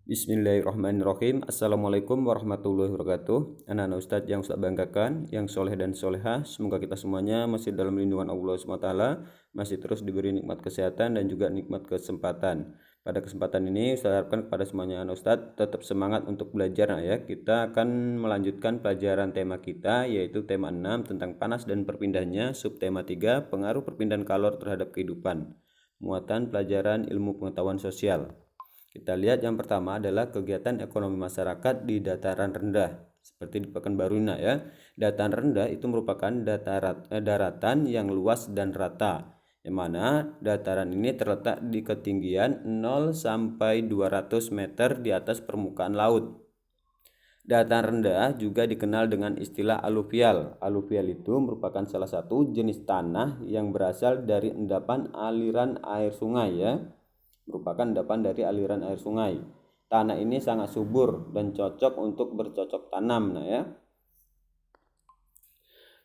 Bismillahirrahmanirrahim. Assalamualaikum warahmatullahi wabarakatuh. Anak-anak Ustadz yang Ustadz banggakan, yang soleh dan solehah, semoga kita semuanya masih dalam lindungan Allah SWT, masih terus diberi nikmat kesehatan dan juga nikmat kesempatan. Pada kesempatan ini saya harapkan kepada semuanya anak Ustadz tetap semangat untuk belajar ya. Kita akan melanjutkan pelajaran tema kita, yaitu tema 6 tentang panas dan perpindahannya, subtema 3 pengaruh perpindahan kalor terhadap kehidupan, muatan pelajaran ilmu pengetahuan sosial. Kita lihat yang pertama adalah kegiatan ekonomi masyarakat di dataran rendah, seperti di Pekanbaru ya. Dataran rendah itu merupakan daratan yang luas dan rata, yang mana dataran ini terletak di ketinggian 0 sampai 200 meter di atas permukaan laut. Dataran rendah juga dikenal dengan istilah aluvial. Aluvial itu merupakan salah satu jenis tanah yang berasal dari endapan aliran air sungai ya. Merupakan endapan dari aliran air sungai. Tanah ini sangat subur dan cocok untuk bercocok tanam ya.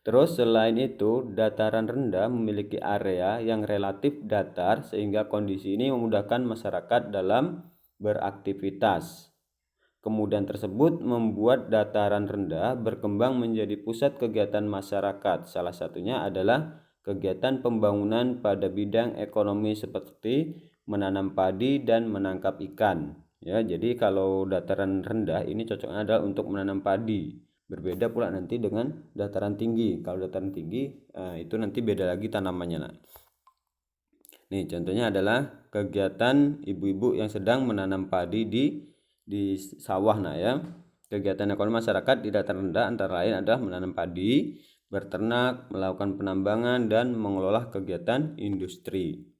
Terus selain itu, dataran rendah memiliki area yang relatif datar sehingga kondisi ini memudahkan masyarakat dalam beraktivitas. Kemudian tersebut membuat dataran rendah berkembang menjadi pusat kegiatan masyarakat. Salah satunya adalah kegiatan pembangunan pada bidang ekonomi seperti menanam padi dan menangkap ikan. Ya, jadi kalau dataran rendah ini cocoknya adalah untuk menanam padi. Berbeda pula nanti dengan dataran tinggi. Kalau dataran tinggi itu nanti beda lagi tanamannya. Nih, contohnya adalah kegiatan ibu-ibu yang sedang menanam padi di sawah ya. Kegiatan ekonomi masyarakat di dataran rendah antara lain adalah menanam padi, berternak, melakukan penambangan dan mengelola kegiatan industri.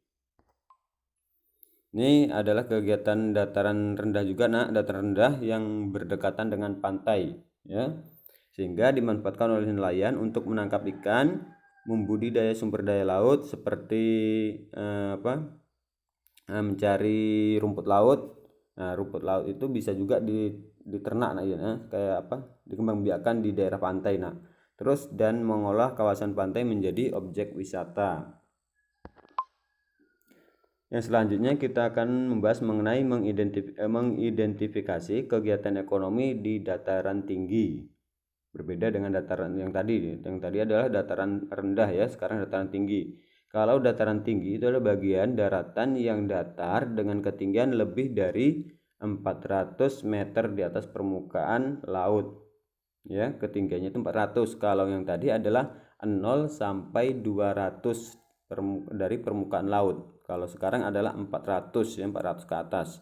Ini adalah kegiatan dataran rendah juga dataran rendah yang berdekatan dengan pantai ya. Sehingga dimanfaatkan oleh nelayan untuk menangkap ikan, membudidaya sumber daya laut seperti mencari rumput laut. Nah, rumput laut itu bisa juga diternak kayak dikembangbiakkan di daerah pantai terus dan mengolah kawasan pantai menjadi objek wisata. Yang selanjutnya kita akan membahas mengenai mengidentifikasi kegiatan ekonomi di dataran tinggi. Berbeda dengan dataran yang tadi. Yang tadi adalah dataran rendah ya, sekarang dataran tinggi. Kalau dataran tinggi itu adalah bagian daratan yang datar dengan ketinggian lebih dari 400 meter di atas permukaan laut. Ya, ketinggiannya itu 400. Kalau yang tadi adalah 0 sampai 200 dari permukaan laut. Kalau sekarang adalah 400 ya, 400 ke atas.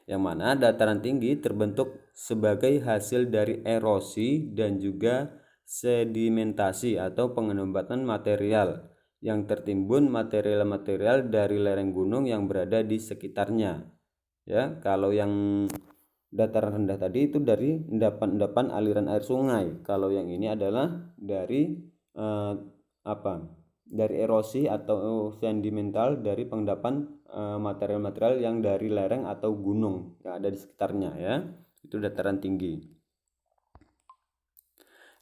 Yang mana dataran tinggi terbentuk sebagai hasil dari erosi dan juga sedimentasi atau pengendapatan material yang tertimbun material-material dari lereng gunung yang berada di sekitarnya. Ya, kalau yang dataran rendah tadi itu dari endapan-endapan aliran air sungai. Kalau yang ini adalah dari dari erosi atau sedimental dari pengendapan material-material yang dari lereng atau gunung yang ada di sekitarnya ya. Itu dataran tinggi.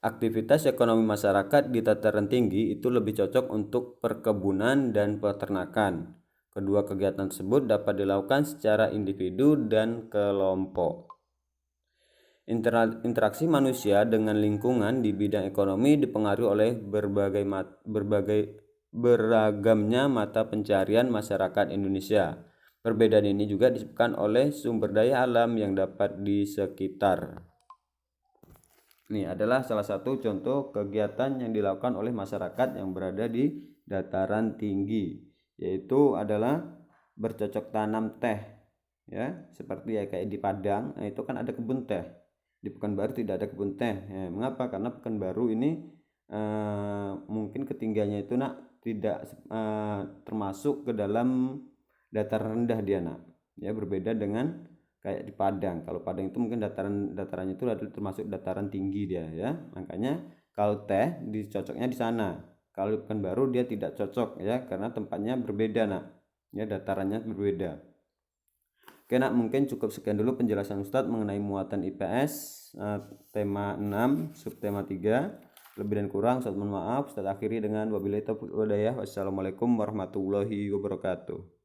Aktivitas ekonomi masyarakat di dataran tinggi itu lebih cocok untuk perkebunan dan peternakan. Kedua kegiatan tersebut dapat dilakukan secara individu dan kelompok. Interaksi manusia dengan lingkungan di bidang ekonomi dipengaruhi oleh beragamnya mata pencarian masyarakat Indonesia. Perbedaan ini juga disebabkan oleh sumber daya alam yang dapat di sekitar. Ini adalah salah satu contoh kegiatan yang dilakukan oleh masyarakat yang berada di dataran tinggi, yaitu adalah bercocok tanam teh ya, seperti kayak di Padang. Nah, itu kan ada kebun teh. Di Pekanbaru tidak ada kebun teh ya. Mengapa? Karena Pekanbaru ini mungkin ketinggiannya itu tidak termasuk ke dalam dataran rendah dia ya, berbeda dengan kayak di Padang. Kalau Padang itu mungkin datarannya itu termasuk dataran tinggi dia ya. Makanya kalau teh dicocoknya di sana. Kalau di Pekanbaru dia tidak cocok ya, karena tempatnya berbeda ya, datarannya berbeda. Oke mungkin cukup sekian dulu penjelasan Ustadz mengenai muatan IPS tema 6 subtema 3. Lebih dan kurang Ustadz mohon maaf. Ustadz akhiri dengan wabillahi taufiq wal hidayah. Wassalamualaikum warahmatullahi wabarakatuh.